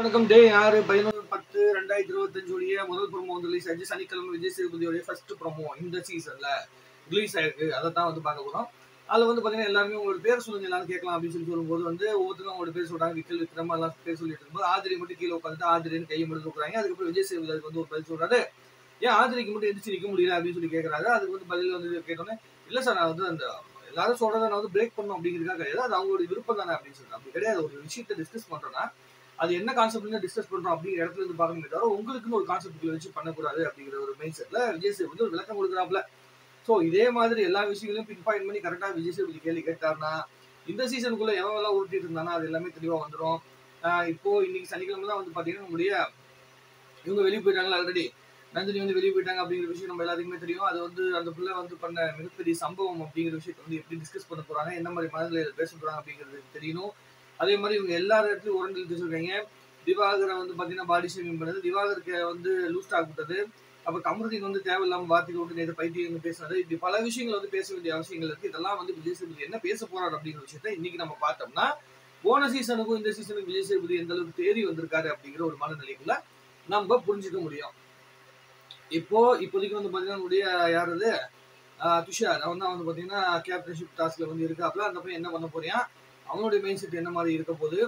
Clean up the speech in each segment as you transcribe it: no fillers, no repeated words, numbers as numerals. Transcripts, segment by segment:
வணக்கம். டே 6 11/10/2025 உடைய முதல் ப்ரோமோ வந்து ரிலீஸ் ஆயிடுச்சு. சனிக்கிழமை விஜய் சேதுபதியோடைய ஃபர்ஸ்ட் ப்ரோமோ இந்த சீசன்ல ரிலீஸ் ஆயிருக்கு. அதை தான் வந்து பார்க்க போறோம். அதுல வந்து பாத்தீங்கன்னா எல்லாருமே உங்களோட பேர் சொல்லுங்க எல்லாரும் கேட்கலாம் அப்படின்னு சொல்லும்போது வந்து ஒவ்வொருத்தரும் அவங்களோட பேர் சொல்றாங்க. விக்கல் விக்ரம் எல்லாம் பேர் சொல்லிட்டு இருக்கும்போது ஆதிரி மட்டும் கீழே உட்காந்து ஆதிரின்னு கையை மட்டும் தூக்குறாங்க. அதுக்கப்புறம் விஜய் சேதுபதி அதுக்கு வந்து ஒரு பதில் சொல்றாரு. ஏன் ஆதிரிக்கு மட்டும் எந்திரிச்சு நிக்க முடியல அப்படின்னு சொல்லி கேட்கறாரு. அதுக்கு வந்து பதில் வந்து கேட்டோன்னே இல்ல சார் நான் வந்து அந்த எல்லாரும் சொல்றதை நான் வந்து பிரேக் பண்ணும் அப்படிங்கிறதுக்காக கிடையாது. அது அவங்களோட விருப்பம் தானே அப்படின்னு சொல்றேன். அப்படி கிடையாது. ஒரு விஷயத்தை டிஸ்கஸ் பண்றோம்னா அது என்ன கான்செப்ட்ல டிஸ்கஸ் பண்றோம் அப்படிங்கிற இடத்துல இருந்து பார்க்கணுமே தவிர உங்களுக்குன்னு ஒரு கான்செப்ட்ல வச்சு பண்ணக்கூடாது அப்படிங்கிற ஒரு மைண்ட் செட்ல விஜய் சேதுபதி ஒரு விளக்கம் கொடுக்குறாப்ல. ஸோ இதே மாதிரி எல்லா விஷயங்களையும் பின் பாயிண்ட் பண்ணி கரெக்டா விஜய் சேதுபதி கேள்வி கேட்டாருன்னா இந்த சீசனுக்குள்ள எவெல்லாம் உருட்டிட்டு இருந்தானா அது எல்லாமே தெளிவா வந்துடும். இப்போ இன்னைக்கு சனிக்கிழமை தான் வந்து பாத்தீங்கன்னா நம்முடைய இவங்க வெளியே போயிட்டாங்களா ஆல்ரெடி நந்தினி வந்து வெளியே போயிட்டாங்க அப்படிங்கிற விஷயம் நம்ம எல்லாத்துக்குமே தெரியும். அது வந்து அந்த பிள்ளை வந்து பண்ண மிகப்பெரிய சம்பவம் அப்படிங்கிற விஷயத்தை வந்து எப்படி டிஸ்கஸ் பண்ண போறாங்க, என்ன மாதிரி மனதில் பேச போறாங்க அப்படிங்கிறது தெரியணும். அதே மாதிரி இவங்க எல்லா இடத்துலயும் உரண்டு வச்சிருக்காங்க. திவாகரை வந்து பாத்தீங்கன்னா பாடி ஷேமிங் பண்ணது, திவாகருக்கு வந்து லூஸ் டாக் விட்டது, அப்புறம் கமருதீன் வந்து தேவையில்லாம வார்த்தைகள் விட்டு நேற்று பைத்தியம் பேசுறது, இப்படி பல விஷயங்கள் வந்து பேச வேண்டிய அவசியங்கள் இருக்கு. இதெல்லாம் வந்து விஜய் சேதுபதி என்ன பேச போறாரு அப்படிங்கிற விஷயத்த இன்னைக்கு நம்ம பார்த்தோம்னா போன சீசனுக்கும் இந்த சீசனுக்கு விஜய் சேதுபதி எந்த அளவுக்கு தேறி வந்திருக்காரு அப்படிங்கிற ஒரு மனநிலைக்குள்ள நம்ம புரிஞ்சுக்க முடியும். இப்போதைக்கு வந்து பாத்தீங்கன்னா நம்முடைய யாரு துஷார் அவன் தான் வந்து பாத்தீங்கன்னா கேப்டன்ஷிப் டாஸ்க்ல வந்து இருக்காப்ல. அந்த பையன் என்ன பண்ண போறியா, அவனுடைய மைண்ட் செட் என்ன மாதிரி இருக்க போகுது,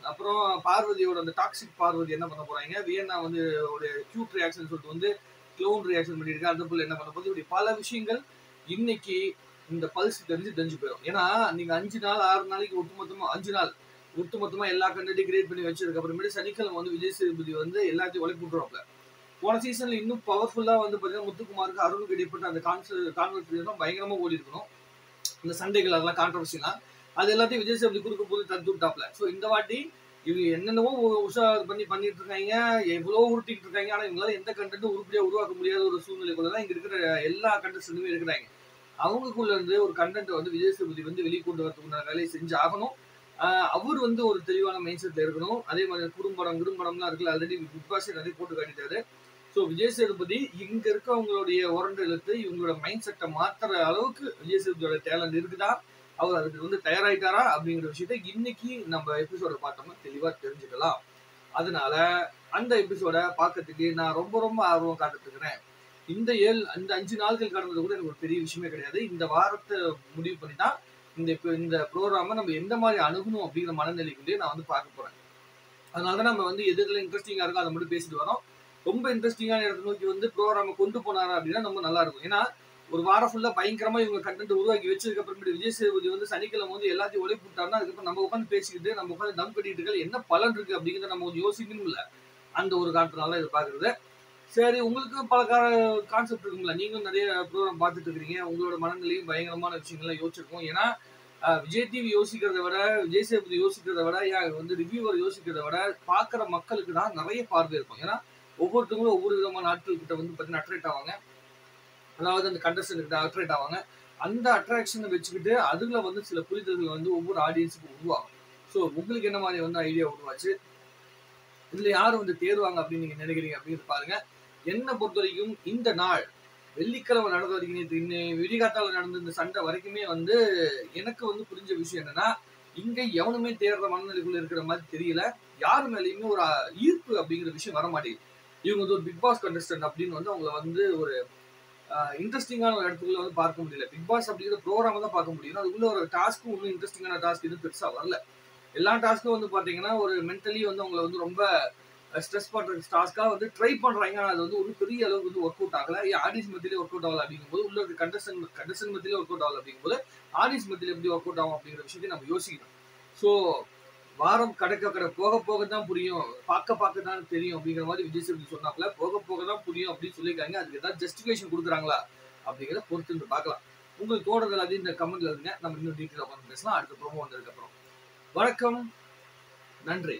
அப்புறம் பார்வதியோட அந்த டாக்ஸிக் பார்வதி என்ன பண்ண போறாங்க, வியன்னா வந்து ஒரு கியூட் ரியாக்ஷன் சொல்லிட்டு வந்து க்ளோன் ரியாக்ஷன் பண்ணியிருக்கா, அந்த புள்ள என்ன பண்ண போகுது, இப்படி பல விஷயங்கள் இன்னைக்கு இந்த பல்ஸ் தெரிஞ்சு போயிடும். ஏன்னா நீங்க 5 நாள் 6 நாளைக்கு ஒட்டுமொத்தமா 5 நாள் ஒட்டுமொத்தமா எல்லா கண்டென்ட்டையும் கிரியேட் பண்ணி வச்சதுக்கு அப்புறமேட்டு சனிக்கிழமை வந்து விஜய் சேதுபதி வந்து எல்லாத்தையும் உழைப்பு விட்டுருவாப்ல. போன சீசன்ல இன்னும் பவர்ஃபுல்லா வந்து பாத்தீங்கன்னா முத்துக்குமாருக்கு அருணுக்கு இடைப்பட்ட அந்த கான்வர்சேஷன் பயங்கரமா ஓடி இருக்கணும். இந்த சண்டைகள் அதெல்லாம் கான்ட்ரவர்சிலாம் அது எல்லாத்தையும் விஜய் சேதுபதி குறுக்க போது தடுத்து விட்டாப்ல. ஸோ இந்த வாட்டி இவங்க என்னென்னவோ உஷார் பண்ணிட்டு இருக்காங்க, எவ்வளோ உருட்டிட்டு இருக்காங்க. ஆனா இவங்களால எந்த கண்டென்ட்டும் உருப்படியா உருவாக்க முடியாத ஒரு சூழ்நிலைக்குள்ள தான் இங்க இருக்கிற எல்லா கண்டஸ்டன்ட்டுமே இருக்கிறாங்க. அவங்களுக்குள்ள இருந்து ஒரு கண்டென்ட் வந்து விஜய் சேதுபதி வந்து வெளியே கொண்டு வரதுக்குள்ள வேலையை செஞ்சு ஆகணும். அவர் வந்து ஒரு தெளிவான மைண்ட் செட்ல இருக்கணும். அதே மாதிரி குறும்படம்லாம் இருக்குல்ல, ஆல்ரெடி பிக் பாஸ் நிறைய போட்டு காட்டிட்டாரு. ஸோ விஜய் சேதுபதி இங்க இருக்கவங்களுடைய உரண்டு இழுத்து இவங்களோட மைண்ட் செட்டை மாத்துற அளவுக்கு விஜய் சேதுபதியோட டேலண்ட் இருக்குதா, அவர் அதுக்கு வந்து தயாராயிட்டாரா அப்படிங்கிற விஷயத்த இன்னைக்கு நம்ம எபிசோட பார்த்தோம்னா தெளிவா தெரிஞ்சுக்கலாம். அதனால அந்த எபிசோட பார்க்கறதுக்கு நான் ரொம்ப ரொம்ப ஆர்வம் காத்துட்டு இருக்கிறேன். இந்த 5 நாட்கள் கடந்தது கூட எனக்கு ஒரு பெரிய விஷயமே கிடையாது. இந்த வாரத்தை முடிவு பண்ணி தான் இந்த ப்ரோக்ராமை நம்ம எந்த மாதிரி அணுகணும் அப்படிங்கிற மனநிலைக்குள்ளேயே நான் வந்து பார்க்க போறேன். அதனால நம்ம வந்து எதுல இன்ட்ரெஸ்டிங்கா இருக்கோ அதை மட்டும் பேசிட்டு வரோம். ரொம்ப இன்ட்ரெஸ்டிங்கான இடத்தை நோக்கி வந்து ப்ரோக்ராமை கொண்டு போனாரா அப்படின்னா நம்ம நல்லா இருக்கும். ஏன்னா ஒரு வாரம் ஃபுல்லா பயங்கரமா இவங்க கண்டென்ட் உருவாக்கி வச்சதுக்கு அப்புறமேட்டு விஜய் சேதுபதி வந்து சனிக்கிழமை வந்து எல்லாத்தையும் உழைப்பு விட்டாருன்னா அதுக்கப்புறம் நம்ம உட்காந்து பேசிக்கிட்டு நம்ம உட்காந்து தம் கட்டிட்டு இருக்க என்ன பலன் இருக்கு அப்படிங்கிறத நம்ம கொஞ்சம் யோசிக்கணும் இல்ல. அந்த ஒரு காரணத்தினால இதை பாக்குறது. சரி, உங்களுக்கு பல கான்செப்ட் இருக்கும்ல, நீங்களும் நிறைய ப்ரோக்ராம் பார்த்துட்டு இருக்கிறீங்க, உங்களோட மனநிலையும் பயங்கரமான விஷயங்கள்லாம் யோசிச்சிருக்கோம். ஏன்னா விஜய் டிவி யோசிக்கிறத விட, விஜய் சேதுபதி யோசிக்கிறத விட, வந்து ரிவ்யூவர் யோசிக்கிறத விட பாக்குற மக்களுக்கு தான் நிறைய பார்வை இருக்கும். ஏன்னா ஒவ்வொருத்தவங்களும் ஒவ்வொரு விதமான ஆட்கள் கிட்ட வந்து பாத்தீங்கன்னா அட்ராக்ட் ஆவாங்க. அதாவது அந்த கண்டஸ்டன்ட் கிட்ட அட்ராக்ட் ஆவாங்க. அந்த அட்ராக்ஷனை வச்சுக்கிட்டு அதுல வந்து சில புரிதல்கள் வந்து ஒவ்வொரு ஆடியன்ஸுக்கும் உருவாகும். ஸோ உங்களுக்கு என்ன மாதிரி வந்து ஐடியா உருவாச்சு, இதுல யாரு வந்து தேர்வாங்க அப்படின்னு நீங்க நினைக்கிறீங்க அப்படின்னு பாருங்க. என்னை பொறுத்த வரைக்கும் இந்த நாள் வெள்ளிக்கிழமை நடந்த வரைக்கும் நேற்று விடிகாத்தால நடந்த இந்த சண்டை வரைக்குமே வந்து எனக்கு வந்து புரிஞ்ச விஷயம் என்னன்னா, இங்க எவனுமே தேடுற மனநிலைக்குள்ள இருக்கிற மாதிரி தெரியல. யாரு மேலேயுமே ஒரு ஈர்ப்பு அப்படிங்கிற விஷயம் வர மாட்டேங்குது. இவங்க வந்து ஒரு பிக் பாஸ் கண்டஸ்டன்ட் அப்படின்னு வந்து அவங்களை வந்து ஒரு இன்ட்ரெஸ்டிங்கான ஒரு இடத்துக்குள்ள வந்து பார்க்க முடியல. பிக் பாஸ் அப்படிங்கிற ப்ரோக்ராம் தான் பார்க்க முடியும். அதுக்குள்ள ஒரு டாஸ்க்கும் இன்னும் இன்ட்ரெஸ்டிங்கான டாஸ்க் எதுவும் பெருசா வரல. எல்லா டாஸ்க்கும் வந்து பாத்தீங்கன்னா ஒரு மென்டலி வந்து அவங்களை வந்து ரொம்ப ஸ்ட்ரெஸ் பண்ற டாஸ்க்கா வந்து ட்ரை பண்றாங்க. ஆனா அது வந்து ஒரு பெரிய அளவுக்கு வந்து ஒர்க் அவுட் ஆகல. ஆடியன்ஸ் மத்தியிலே ஒர்க் அவுட் ஆகல அப்படிங்கும்போது உள்ள இருக்க கண்டஸ்டன்ட் மத்தியிலே ஒர்க் அவுட் ஆகல அப்படிங்கும்போது ஆடியன்ஸ் மத்தியில எப்படி ஒர்க் அவுட் ஆகும் அப்படிங்கிற விஷயத்தை நம்ம யோசிக்கணும். ஸோ வாரம் கடை போக போக தான் புரியும், பார்க்க தான் தெரியும் அப்படிங்கிற மாதிரி விஜய் சேதுபதி சொன்னாப்ல. போக தான் புரியும் அப்படின்னு சொல்லியிருக்காங்க. அதுக்கு ஏதாவது ஜஸ்டிஃபிகேஷன் கொடுக்குறாங்களா அப்படிங்கிறத பொறுத்து இருந்து பார்க்கலாம். உங்களுக்கு தோணுது எல்லாத்தையும் இந்த கமெண்ட்ல இருங்க. நம்ம இன்னும் டீட்டெயிலாக உட்காந்து பேசலாம் அடுத்த ப்ரோமோ வந்ததுக்கு அப்புறம். வணக்கம், நன்றி.